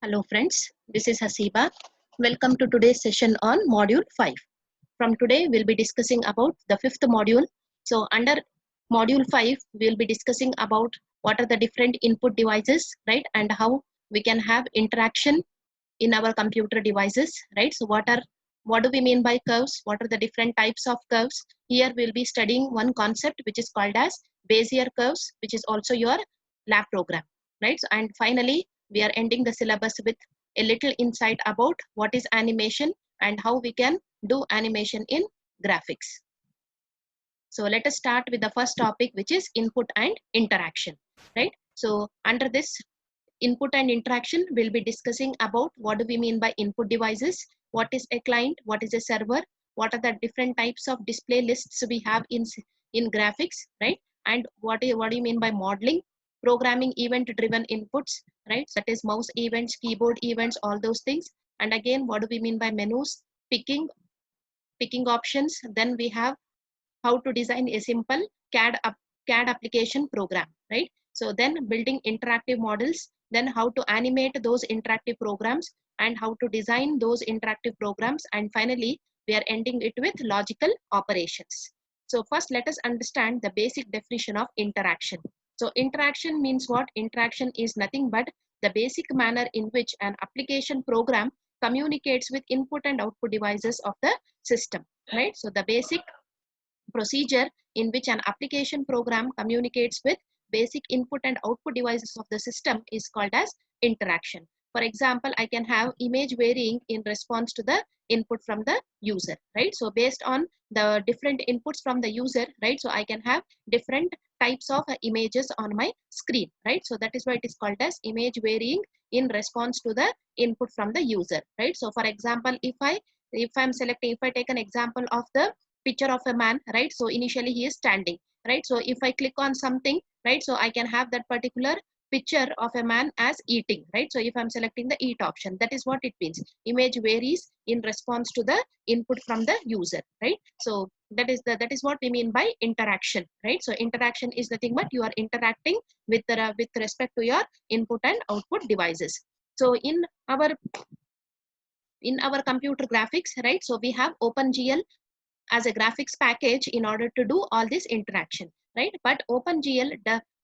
Hello friends, this is Hasiba. Welcome to today's session on module 5. From today we'll be discussing about the fifth module. So under module 5 we'll be discussing about what are the different input devices, right, and how we can have interaction in our computer devices, right. So what do we mean by curves? What are the different types of curves? Here we'll be studying one concept which is called as Bezier curves, which is also your lab program, right. So, and finally we are ending the syllabus with a little insight about what is animation and how we can do animation in graphics. So let us start with the first topic, which is input and interaction, right. So under this input and interaction, we'll be discussing about what do we mean by input devices, what is a client, what is a server, what are the different types of display lists we have in graphics, right, and what do you mean by modeling, programming event driven inputs, right, that is mouse events, keyboard events, all those things. And again, what do we mean by menus, picking options. Then we have how to design a simple CAD application program, right? So then building interactive models, then how to animate those interactive programs and how to design those interactive programs. And finally, we are ending it with logical operations. So first, let us understand the basic definition of interaction. So interaction means what? Interaction is nothing but the basic manner in which an application program communicates with input and output devices of the system, right? So the basic procedure in which an application program communicates with basic input and output devices of the system is called as interaction. For example, I can have image varying in response to the input from the user, right? So based on the different inputs from the user, right, so I can have different types of images on my screen, right? So that is why it is called as image varying in response to the input from the user, right? So for example, if I take an example of the picture of a man, right, so initially he is standing, right, so if I click on something, right, so I can have that particular picture of a man as eating, right. So if I'm selecting the eat option, that is what it means. Image varies in response to the input from the user, right. So that is what we mean by interaction, right. So interaction is nothing but you are interacting with respect to your input and output devices. So in our computer graphics, right, so we have OpenGL as a graphics package in order to do all this interaction, right. But OpenGL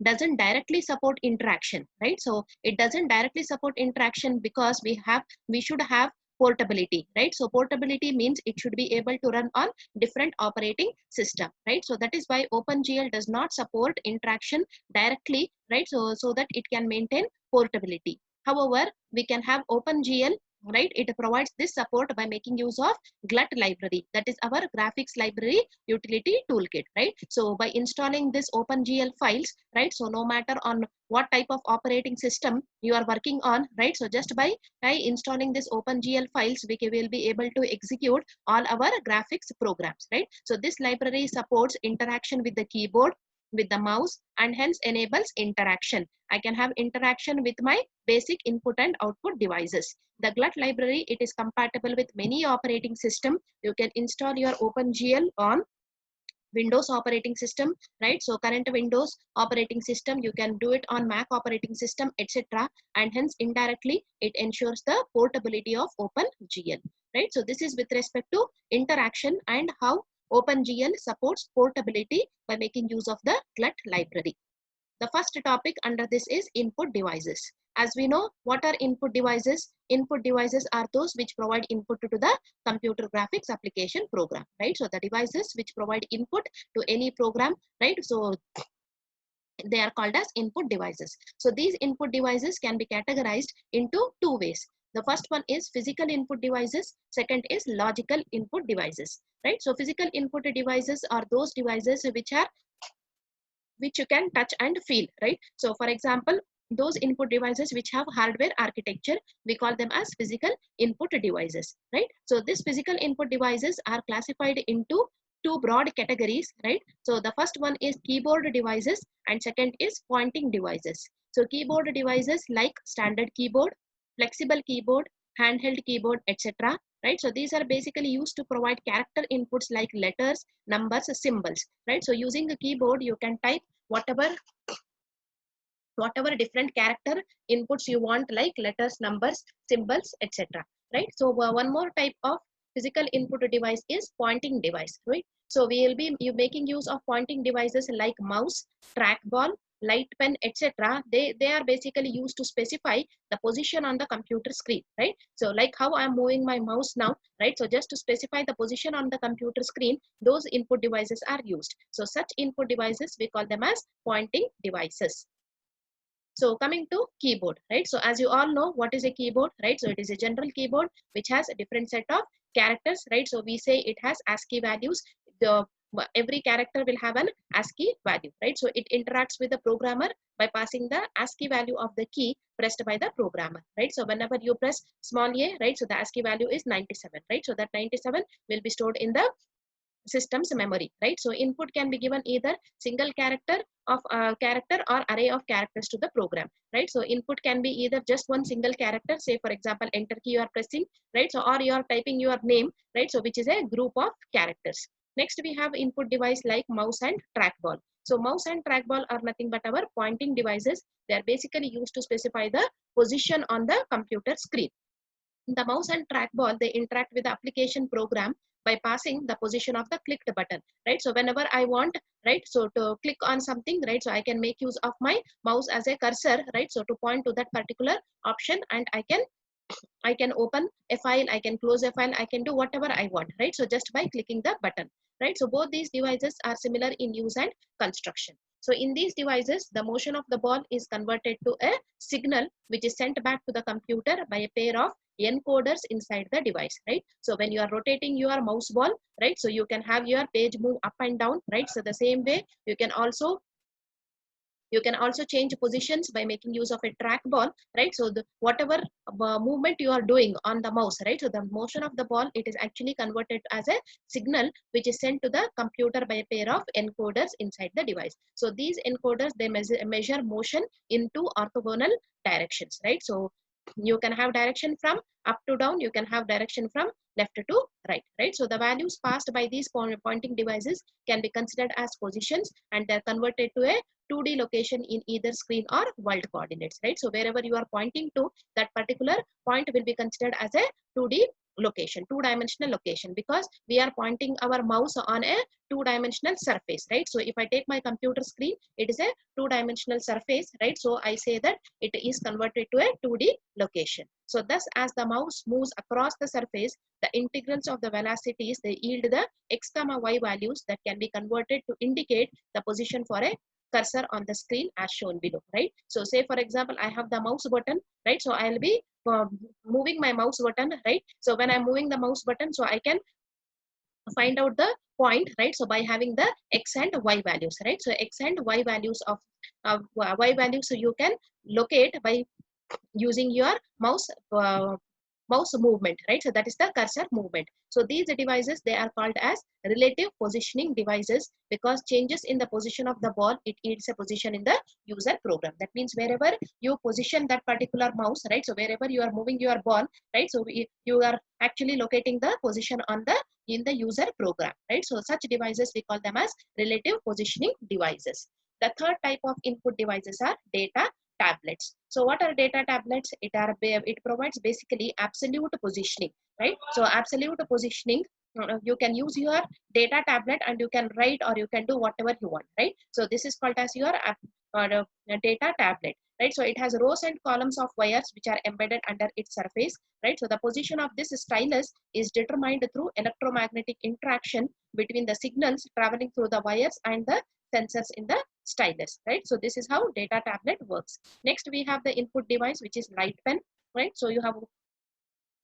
doesn't directly support interaction, right. So it doesn't directly support interaction because we should have portability, right. So portability means it should be able to run on different operating system, right. So that is why OpenGL does not support interaction directly, right. So that it can maintain portability. However, we can have OpenGL, right. It provides this support by making use of GLUT library, that is our graphics library utility toolkit, right. So by installing this OpenGL files, right, so no matter on what type of operating system you are working on, right, so just by installing this OpenGL files, we will be able to execute all our graphics programs, right. So this library supports interaction with the keyboard, with the mouse, and hence enables interaction. I can have interaction with my basic input and output devices. The GLUT library, it is compatible with many operating system. You can install your OpenGL on Windows operating system, right. So current Windows operating system, you can do it on Mac operating system, etc. And hence indirectly it ensures the portability of OpenGL, right. So this is with respect to interaction and how OpenGL supports portability by making use of the GLUT library. The first topic under this is input devices. As we know, what are input devices? Input devices are those which provide input to the computer graphics application program, right? So the devices which provide input to any program, right? So they are called as input devices. So these input devices can be categorized into two ways. The first one is physical input devices. Second is logical input devices, right? So physical input devices are those devices which you can touch and feel, right. So for example, those input devices which have hardware architecture, we call them as physical input devices, right. So these physical input devices are classified into two broad categories, right. So the first one is keyboard devices and second is pointing devices. So keyboard devices like standard keyboard, flexible keyboard, handheld keyboard, etc., right. So these are basically used to provide character inputs like letters, numbers, symbols, right. So using a keyboard you can type whatever whatever different character inputs you want, like letters, numbers, symbols, etc. Right. So one more type of physical input device is pointing device, right? So we will be making use of pointing devices like mouse, trackball, light pen, etc. They are basically used to specify the position on the computer screen, right? So like how I'm moving my mouse now, right? So just to specify the position on the computer screen, those input devices are used. So such input devices, we call them as pointing devices. So coming to keyboard, right? So as you all know, what is a keyboard, right? So it is a general keyboard which has a different set of characters, right? So we say it has ASCII values. The every character will have an ASCII value, right? So it interacts with the programmer by passing the ASCII value of the key pressed by the programmer, right? So whenever you press small a, right? So the ASCII value is 97, right? So that 97 will be stored in the system's memory, right? So input can be given either single character or array of characters to the program, right? So input can be either just one single character, say for example enter key you are pressing, right? So or you are typing your name, right? So which is a group of characters. Next we have input device like mouse and trackball. So mouse and trackball are nothing but our pointing devices. They are basically used to specify the position on the computer screen. The mouse and trackball, they interact with the application program by passing the position of the clicked button, right? So whenever I want, right, so to click on something, right, so I can make use of my mouse as a cursor, right? So to point to that particular option, and I can open a file, I can close a file, I can do whatever I want, right? So just by clicking the button, right? So both these devices are similar in use and construction. So in these devices, the motion of the ball is converted to a signal which is sent back to the computer by a pair of encoders inside the device, right? So when you are rotating your mouse ball, right, so you can have your page move up and down, right? So the same way you can also change positions by making use of a trackball, right? So the whatever movement you are doing on the mouse, right? So the motion of the ball, it is actually converted as a signal which is sent to the computer by a pair of encoders inside the device. So these encoders, they measure motion in two orthogonal directions, right? So you can have direction from up to down, you can have direction from left to right, right? So the values passed by these pointing devices can be considered as positions, and they're converted to a 2D location in either screen or world coordinates, right? So wherever you are pointing to, that particular point will be considered as a 2D location, two-dimensional location, because we are pointing our mouse on a two-dimensional surface, right? So if I take my computer screen, it is a two-dimensional surface, right? So I say that it is converted to a 2D location. So thus, as the mouse moves across the surface, the integrals of the velocities, they yield the x comma y values that can be converted to indicate the position for a cursor on the screen as shown below, right? So say for example, I have the mouse button, right? So I'll be moving my mouse button, right? So when I'm moving the mouse button, so I can find out the point, right? So by having the x and y values, right? So x and y values of y values, so you can locate by using your mouse movement, right? So that is the cursor movement. So these devices, they are called as relative positioning devices, because changes in the position of the ball, it yields a position in the user program. That means wherever you position that particular mouse, right? So wherever you are moving your ball, right? So you are actually locating the position on the in the user program, right? So such devices, we call them as relative positioning devices. The third type of input devices are data tablets. So what are data tablets? It provides basically absolute positioning, right? So absolute positioning, you can use your data tablet and you can write or you can do whatever you want, right? So this is called as your data tablet, right? So it has rows and columns of wires which are embedded under its surface, right? So the position of this stylus is determined through electromagnetic interaction between the signals traveling through the wires and the sensors in the stylus, right? So this is how data tablet works. Next we have the input device, which is light pen, right? So you have,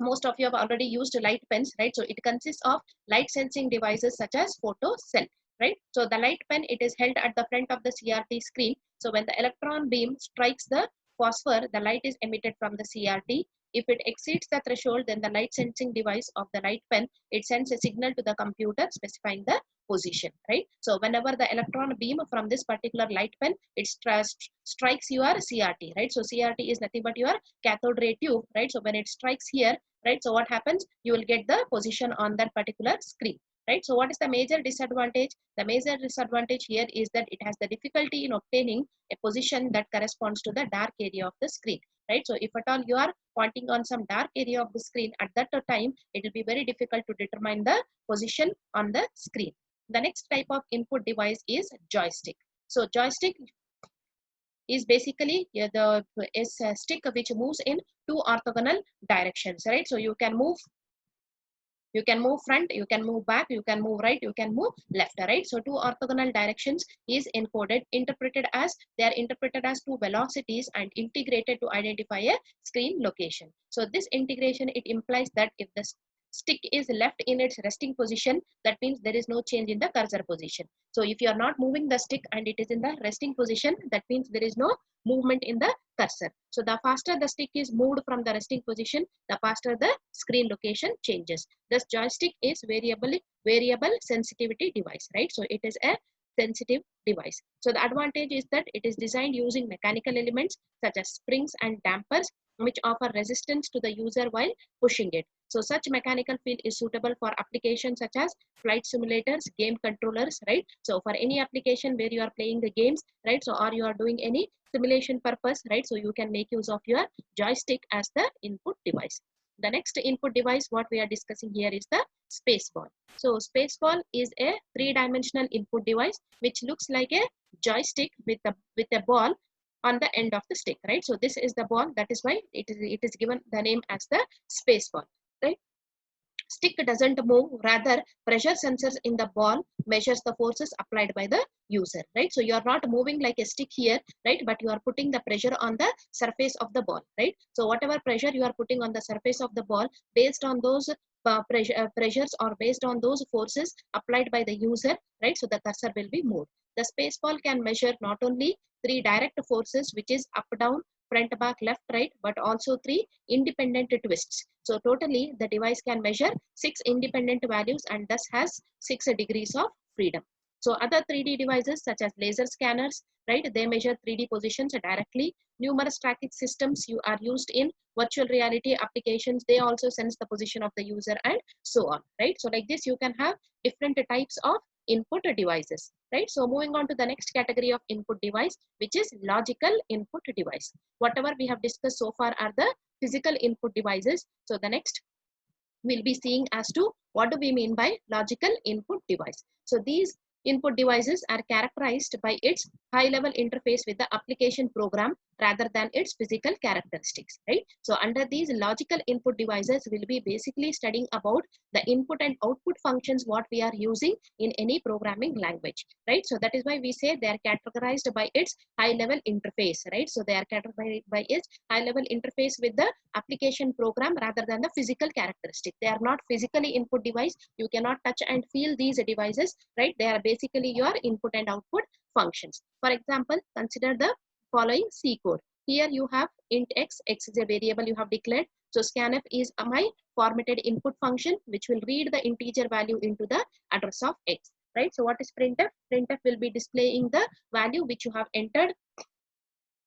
most of you have already used light pens, right? So it consists of light sensing devices such as photo cell, right? So the light pen, it is held at the front of the CRT screen. So when the electron beam strikes the phosphor, the light is emitted from the CRT. If it exceeds the threshold, then the light sensing device of the light pen, it sends a signal to the computer specifying the position, right? So whenever the electron beam from this particular light pen, it strikes your CRT, right? So CRT is nothing but your cathode ray tube, right? So when it strikes here, right, so what happens, you will get the position on that particular screen, right? So what is the major disadvantage? The major disadvantage here is that it has the difficulty in obtaining a position that corresponds to the dark area of the screen, right? So if at all you are pointing on some dark area of the screen, at that time it will be very difficult to determine the position on the screen. The next type of input device is joystick. So joystick is basically the is a stick which moves in two orthogonal directions, right? So you can move front, you can move back, you can move right, you can move left, right? So two orthogonal directions is interpreted as two velocities and integrated to identify a screen location. So this integration, it implies that if the stick is left in its resting position, that means there is no change in the cursor position. So if you are not moving the stick and it is in the resting position, that means there is no movement in the cursor. So the faster the stick is moved from the resting position, the faster the screen location changes. This joystick is variable sensitivity device, right? So it is a sensitive device. So the advantage is that it is designed using mechanical elements such as springs and dampers, which offer resistance to the user while pushing it. So such mechanical field is suitable for applications such as flight simulators, game controllers, right? So for any application where you are playing the games, right? So or you are doing any simulation purpose, right? So you can make use of your joystick as the input device. The next input device what we are discussing here is the spaceball. So spaceball is a three-dimensional input device which looks like a joystick with a ball on the end of the stick, right? So this is the ball, that is why it is given the name as the spaceball, right? Stick doesn't move, rather pressure sensors in the ball measures the forces applied by the user, right? So you are not moving like a stick here, right? But you are putting the pressure on the surface of the ball, right? So whatever pressure you are putting on the surface of the ball, based on those pressures or based on those forces applied by the user, right? So the cursor will be moved. The spaceball can measure not only three direct forces, which is up, down, front, back, left, right, but also three independent twists. So totally the device can measure 6 independent values and thus has 6 degrees of freedom. So other 3D devices such as laser scanners, right, they measure 3D positions directly. Numerous tracking systems you are used in virtual reality applications, they also sense the position of the user and so on, right? So like this you can have different types of input devices, right? So moving on to the next category of input device, which is logical input device. Whatever we have discussed so far are the physical input devices. So the next we'll be seeing as to what do we mean by logical input device. So these input devices are characterized by its high level interface with the application program rather than its physical characteristics, right? So under these logical input devices, we'll be basically studying about the input and output functions what we are using in any programming language, right? So that is why we say they are categorized by its high level interface, right? So they are categorized by its high level interface with the application program rather than the physical characteristic. They are not physically input device. You cannot touch and feel these devices, right? They are basically your input and output functions. For example, consider the following C code. Here you have int x, x is a variable you have declared. So scanf is my formatted input function which will read the integer value into the address of x, right? So what is printf? Printf will be displaying the value which you have entered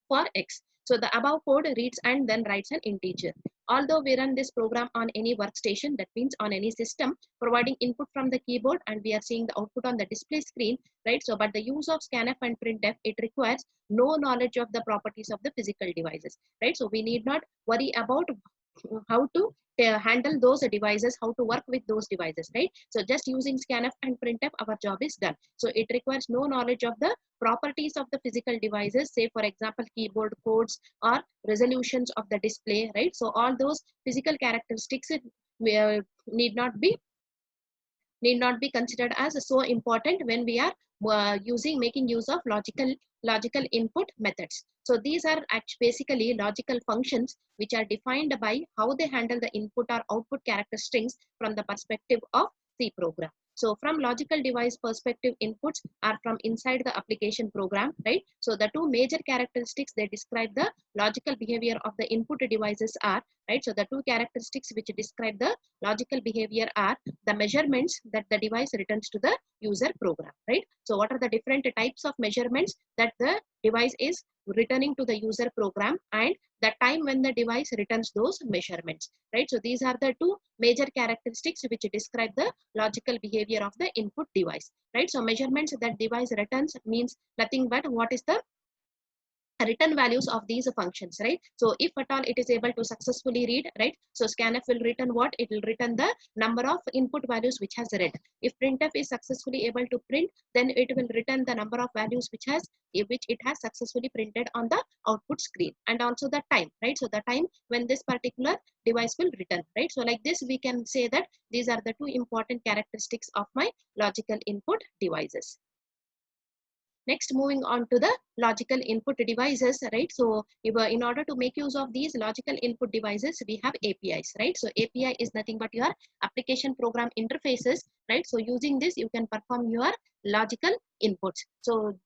for x. So the above code reads and then writes an integer. Although we run this program on any workstation, that means on any system, providing input from the keyboard and we are seeing the output on the display screen, right? So but the use of scanf and printf, it requires no knowledge of the properties of the physical devices, right? So we need not worry about how to handle those devices, how to work with those devices, right? So just using scanf and printf, our job is done. So it requires no knowledge of the properties of the physical devices, say for example keyboard codes or resolutions of the display, right? So all those physical characteristics need not be considered as so important when we are making use of logical input methods. So these are basically logical functions which are defined by how they handle the input or output characteristics from the perspective of C program. So from logical device perspective, inputs are from inside the application program, right? So the two major characteristics they describe the logical behavior of the input devices are, right? So the two characteristics which describe the logical behavior are the measurements that the device returns to the user program, right? So what are the different types of measurements that the device is returning to the user program, and the time when the device returns those measurements, right? So these are the two major characteristics which describe the logical behavior of the input device, right? So measurements that device returns means nothing but what is the return values of these functions, right? So if at all it is able to successfully read, right? So scanf will return what? It will return the number of input values which has read. If printf is successfully able to print, then it will return the number of values which it has successfully printed on the output screen, and also the time, right? So the time when this particular device will return, right? So like this we can say that these are the two important characteristics of my logical input devices. Next, moving on to the logical input devices, right? So in order to make use of these logical input devices, we have APIs, right? So API is nothing but your application program interfaces, right? So using this, you can perform your logical inputs. So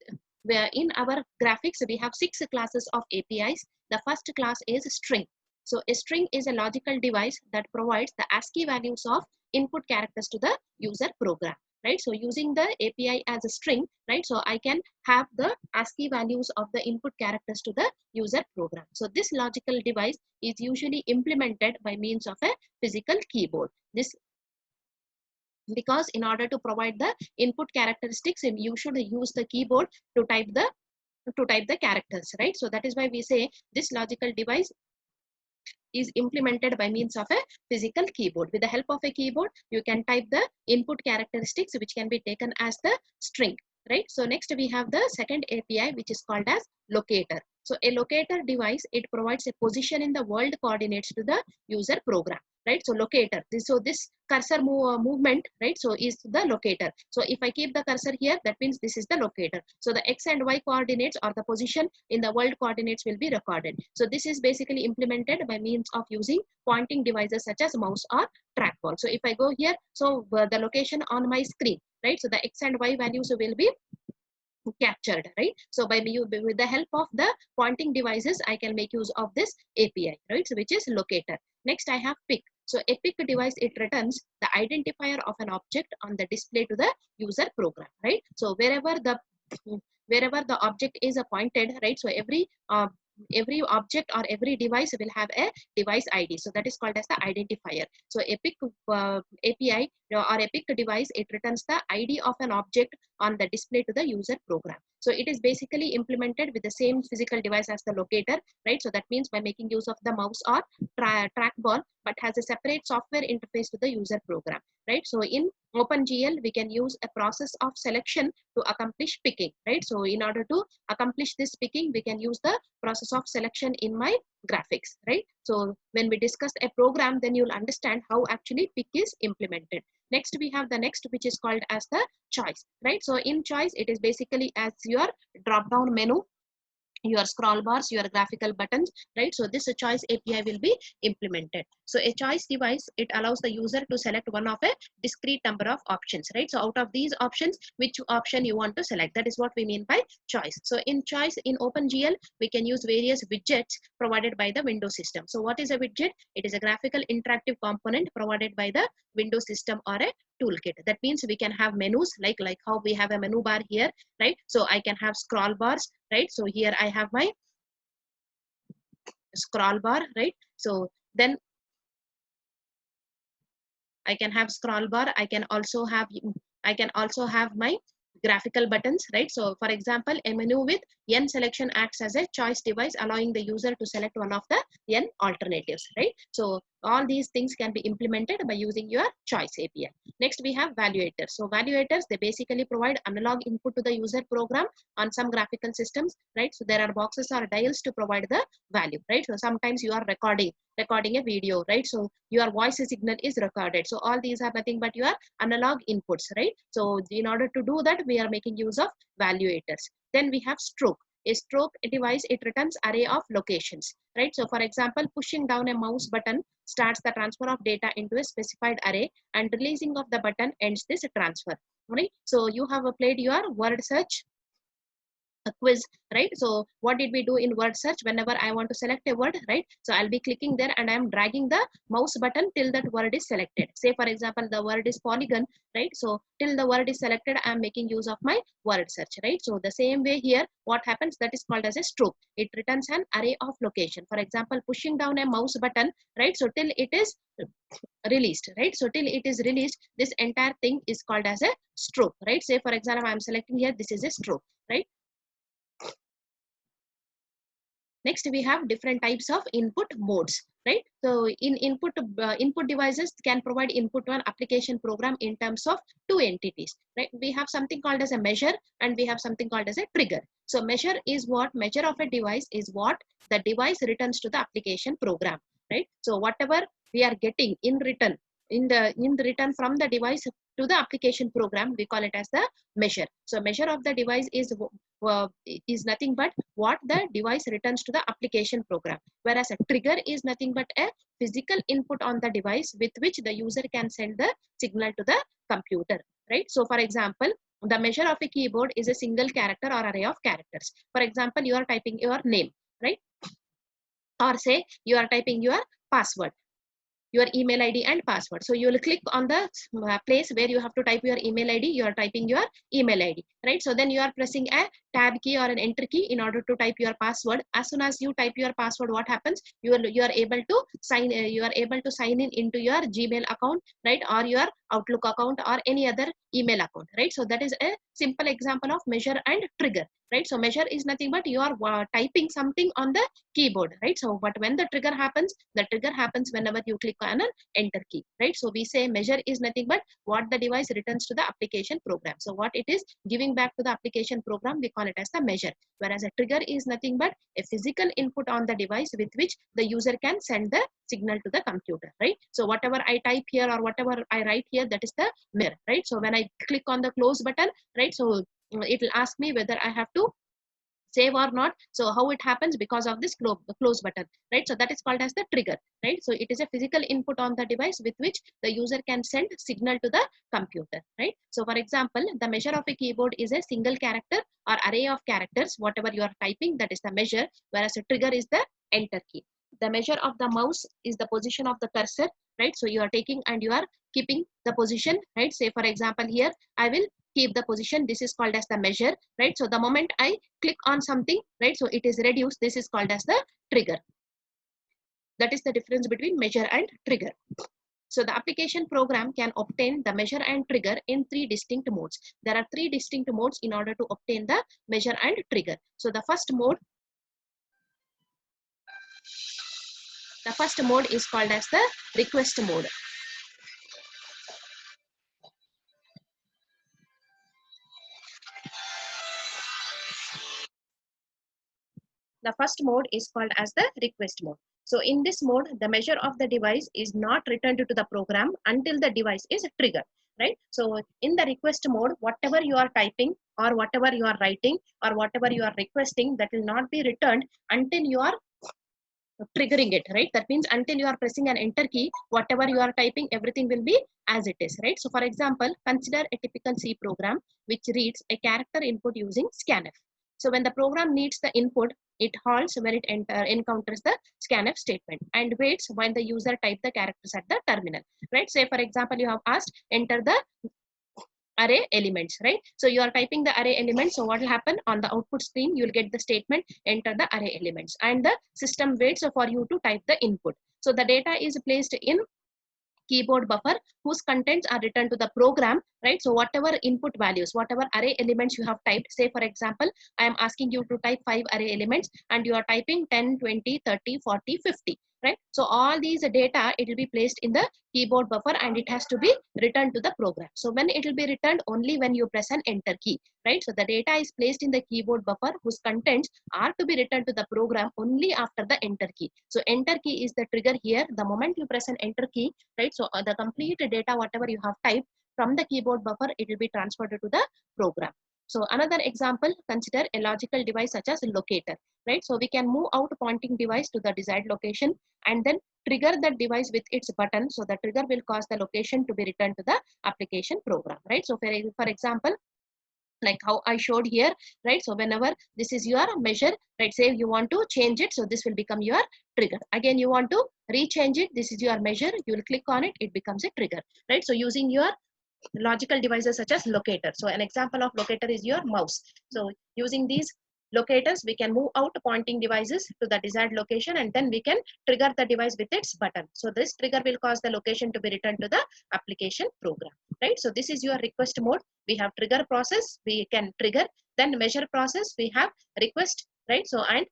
where in our graphics, we have 6 classes of APIs. The first class is string. So a string is a logical device that provides the ASCII values of input characters to the user program, right? So using the API as a string, right? So I can have the ASCII values of the input characters to the user program. So this logical device is usually implemented by means of a physical keyboard. This because in order to provide the input characteristics, you should use the keyboard to type the characters, right? So that is why we say this logical device is implemented by means of a physical keyboard. With the help of a keyboard, you can type the input characteristics which can be taken as the string, right? So next we have the second API which is called as locator. So a locator device, it provides a position in the world coordinates to the user program, right? So locator, this cursor movement, right? So is the locator. So if I keep the cursor here, that means this is the locator. So the X and Y coordinates or the position in the world coordinates will be recorded. So this is basically implemented by means of using pointing devices such as mouse or trackball. So if I go here, so the location on my screen, right? So the X and Y values will be captured, right? So with the help of the pointing devices, I can make use of this API, right? So which is locator. Next I have pick. So a pick device, it returns the identifier of an object on the display to the user program, right? So wherever the object is appointed, right? So every object or every device will have a device ID. So that is called as the identifier. So a pick API or a pick device, it returns the ID of an object on the display to the user program. So it is basically implemented with the same physical device as the locator, right? So that means by making use of the mouse or trackball, but has a separate software interface to the user program, right? So in OpenGL, we can use a process of selection to accomplish picking, right? So in order to accomplish this picking, we can use the process of selection in my graphics, right? So when we discuss a program, then you'll understand how actually pick is implemented. Next, we have the next, which is called as the choice, right? So in choice, it is basically as your drop down menu, your scroll bars, your graphical buttons, right? So this choice API will be implemented. So a choice device, it allows the user to select one of a discrete number of options, right? So out of these options, which option you want to select, that is what we mean by choice. So in choice, in OpenGL, we can use various widgets provided by the Windows system. So what is a widget? It is a graphical interactive component provided by the Windows system or a toolkit. That means we can have menus like how we have a menu bar here, right? So I can have scroll bars, right? So here I have my scroll bar, right? So then I can have scroll bar. I can also have my graphical buttons, right? So for example, a menu with n selection acts as a choice device, allowing the user to select one of the n alternatives, right? So all these things can be implemented by using your choice API. Next, we have valuators. So valuators, they basically provide analog input to the user program on some graphical systems, right? So there are boxes or dials to provide the value, right? So sometimes you are recording a video, right? So your voice signal is recorded. So all these are nothing but your analog inputs, right? So in order to do that, we are making use of valuators. Then we have stroke. A stroke device, it returns array of locations, right? So for example, pushing down a mouse button starts the transfer of data into a specified array, and releasing of the button ends this transfer, right? So you have played your word search a quiz, right? So what did we do in word search? Whenever I want to select a word, right, so I'll be clicking there and I'm dragging the mouse button till that word is selected. Say for example the word is polygon, right? So till the word is selected, I'm making use of my word search, right? So the same way here, what happens, that is called as a stroke. It returns an array of location. For example, pushing down a mouse button, right, so till it is released, right? So till it is released, this entire thing is called as a stroke, right? Say for example, I'm selecting here, this is a stroke, right? Next, we have different types of input modes, right? So in input devices can provide input to an application program in terms of two entities, right? We have something called as a measure and we have something called as a trigger. So measure is what, measure of a device is what the device returns to the application program, right? So whatever we are getting in return, in the return from the device to the application program, we call it as the measure. So measure of the device is nothing but what the device returns to the application program, whereas a trigger is nothing but a physical input on the device with which the user can send the signal to the computer, right? So for example, the measure of a keyboard is a single character or array of characters. For example, you are typing your name, right? Or say you are typing your password, your email ID and password. So you will click on the place where you have to type your email ID. You are typing your email ID, right? So then you are pressing a tab key or an enter key in order to type your password. As soon as you type your password, what happens? You are able to sign. You are able to sign in into your Gmail account, right, or your Outlook account or any other email account, right? So that is a simple example of measure and trigger, right? So measure is nothing but you are typing something on the keyboard, right? So but when the trigger happens, the trigger happens whenever you click on an enter key, right? So we say measure is nothing but what the device returns to the application program. So what it is giving back to the application program, we call it as the measure, whereas a trigger is nothing but a physical input on the device with which the user can send the signal to the computer, right? So whatever I type here or whatever I write here, that is the mirror, right? So when I click on the close button, right, so it will ask me whether I have to save or not. So how it happens? Because of this close button, right? So that is called as the trigger, right? So it is a physical input on the device with which the user can send signal to the computer, right? So for example, the measure of a keyboard is a single character or array of characters, whatever you are typing, that is the measure, whereas a trigger is the enter key. The measure of the mouse is the position of the cursor, right? So you are taking and you are keeping the position, right? Say for example, here I will keep the position. This is called as the measure, right? So the moment I click on something, right, so it is reduced. This is called as the trigger. That is the difference between measure and trigger. So the application program can obtain the measure and trigger in three distinct modes. There are three distinct modes in order to obtain the measure and trigger. So the first mode is called as the request mode. The first mode is called as the request mode. So in this mode, the measure of the device is not returned to the program until the device is triggered, right? So in the request mode, whatever you are typing or whatever you are writing or whatever you are requesting, that will not be returned until you are triggering it, right? That means until you are pressing an enter key, whatever you are typing, everything will be as it is, right? So for example, consider a typical C program which reads a character input using scanf. So when the program needs the input, it halts when it encounters the scanf statement and waits while the user type the characters at the terminal, right? Say for example, you have asked enter the array elements, right? So you are typing the array elements. So what will happen on the output screen? You will get the statement enter the array elements and the system waits for you to type the input. So the data is placed in keyboard buffer whose contents are returned to the program, right? So whatever input values, whatever array elements you have typed, say for example, I am asking you to type 5 array elements and you are typing 10, 20, 30, 40, 50, right? So all these data, it will be placed in the keyboard buffer and it has to be returned to the program. So when it will be returned? Only when you press an enter key, right? So the data is placed in the keyboard buffer whose contents are to be returned to the program only after the enter key. So enter key is the trigger here. The moment you press an enter key, right, so the complete data whatever you have typed from the keyboard buffer, it will be transferred to the program. So another example, consider a logical device such as locator, right? So we can move out pointing device to the desired location and then trigger that device with its button. So the trigger will cause the location to be returned to the application program, right? So for example, like how I showed here, right? So whenever this is your measure, right, say you want to change it, so this will become your trigger. Again you want to rechange it, this is your measure, you will click on it, it becomes a trigger, right? So using your logical devices such as locator. So an example of locator is your mouse. So using these locators, we can move out pointing devices to the desired location, and then we can trigger the device with its button. So this trigger will cause the location to be returned to the application program, right? So this is your request mode. We have trigger process, we can trigger, then measure process, we have request, right? So and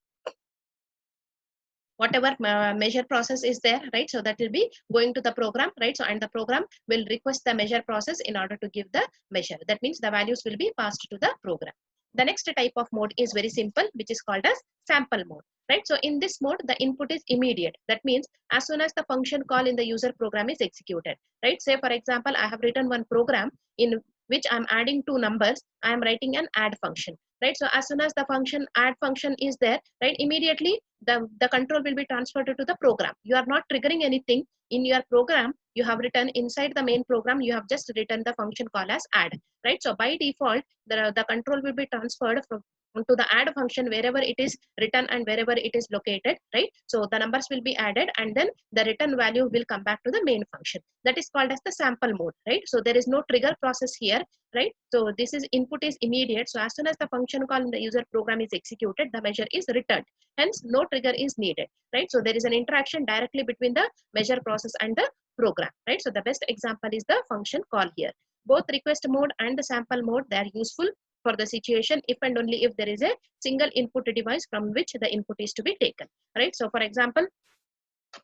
whatever measure process is there, right? So that will be going to the program, right? So and the program will request the measure process in order to give the measure. That means the values will be passed to the program. The next type of mode is very simple, which is called as sample mode, right? So in this mode, the input is immediate. That means as soon as the function call in the user program is executed, right? Say for example, I have written one program in which I'm adding two numbers. I'm writing an add function, right? So as soon as the function add function is there, right, immediately the control will be transferred to the program. You are not triggering anything in your program. You have written inside the main program, you have just written the function call as add, right? So by default, the control will be transferred from to the add function wherever it is written and wherever it is located, right? So the numbers will be added and then the return value will come back to the main function. That is called as the sample mode, right? So there is no trigger process here, right? So this is input is immediate. So as soon as the function call in the user program is executed, the measure is returned. Hence, no trigger is needed, right? So there is an interaction directly between the measure process and the program, right? So the best example is the function call here. Both request mode and the sample mode, they are useful for the situation if and only if there is a single input device from which the input is to be taken, right? So for example,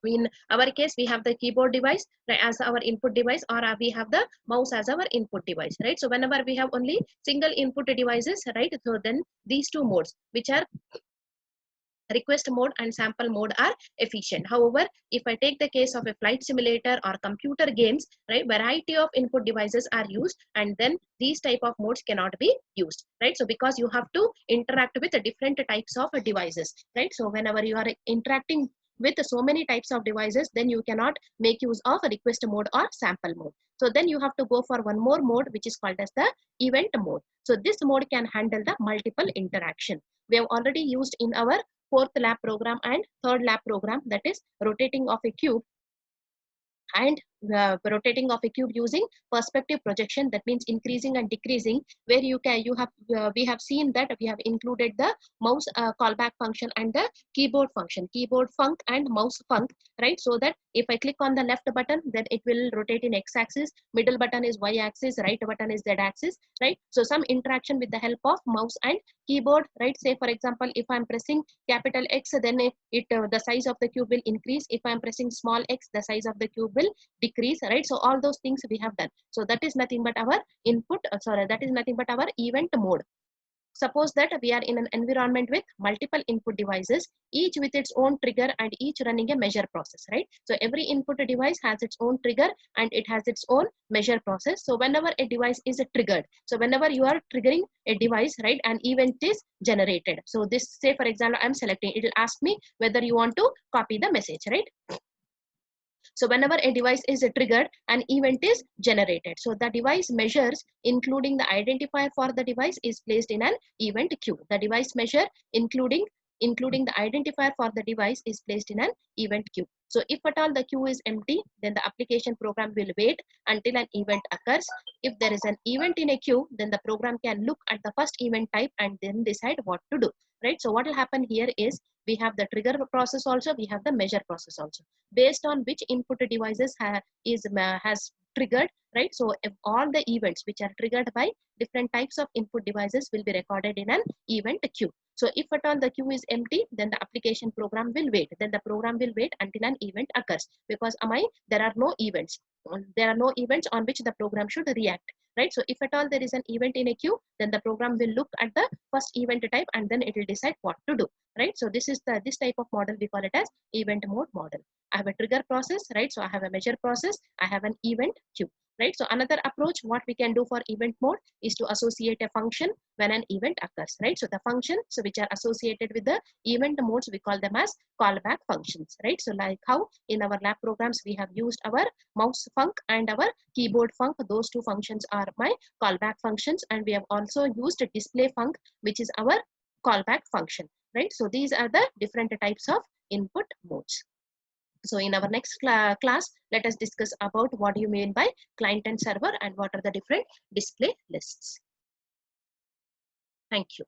in our case, we have the keyboard device, right, as our input device, or we have the mouse as our input device, right? So whenever we have only single input devices, right, so then these two modes, which are request mode and sample mode, are efficient. However, if I take the case of a flight simulator or computer games, right, variety of input devices are used, and then these type of modes cannot be used, right? So because you have to interact with the different types of devices, right? So whenever you are interacting with so many types of devices, then you cannot make use of a request mode or sample mode. So then you have to go for one more mode, which is called as the event mode. So this mode can handle the multiple interaction. We have already used in our fourth lab program and third lab program, that is rotating of a cube and rotating of a cube using perspective projection, that means increasing and decreasing, where you have we have seen that we have included the mouse callback function and the keyboard function, keyboard func and mouse func, right? So that if I click on the left button, then it will rotate in x-axis, middle button is y-axis, right button is z-axis, right? So some interaction with the help of mouse and keyboard, right? Say for example, if I'm pressing capital X, then the size of the cube will increase. If I'm pressing small x, the size of the cube will decrease, right? So all those things we have done. So that is nothing but our input, that is nothing but our event mode. Suppose that we are in an environment with multiple input devices, each with its own trigger and each running a measure process, right? So every input device has its own trigger and it has its own measure process. So whenever a device is triggered, so whenever you are triggering a device, right, an event is generated. So this, say for example, I'm selecting, it will ask me whether you want to copy the message, right? So whenever a device is triggered, an event is generated. So the device measures, including the identifier for the device, is placed in an event queue. The device measure, including the identifier for the device, is placed in an event queue. So if at all the queue is empty, then the application program will wait until an event occurs. If there is an event in a queue, then the program can look at the first event type and then decide what to do, right? So what will happen here is we have the trigger process also, we have the measure process also, based on which input devices has triggered, right? So if all the events which are triggered by different types of input devices will be recorded in an event queue. So if at all the queue is empty, then the application program will wait. Then the program will wait until an event occurs, because there are no events. There are no events on which the program should react, right? So if at all there is an event in a queue, then the program will look at the first event type and then it will decide what to do, right? So this type of model, we call it as event mode model. I have a trigger process, right? So I have a measure process, I have an event queue. right? So another approach what we can do for event mode is to associate a function when an event occurs, right? So the functions which are associated with the event modes, we call them as callback functions, right? So like how in our lab programs we have used our mouse func and our keyboard func. Those two functions are my callback functions, and we have also used a display func, which is our callback function, right? So these are the different types of input modes. So in our next class, let us discuss about what you mean by client and server and what are the different display lists. Thank you.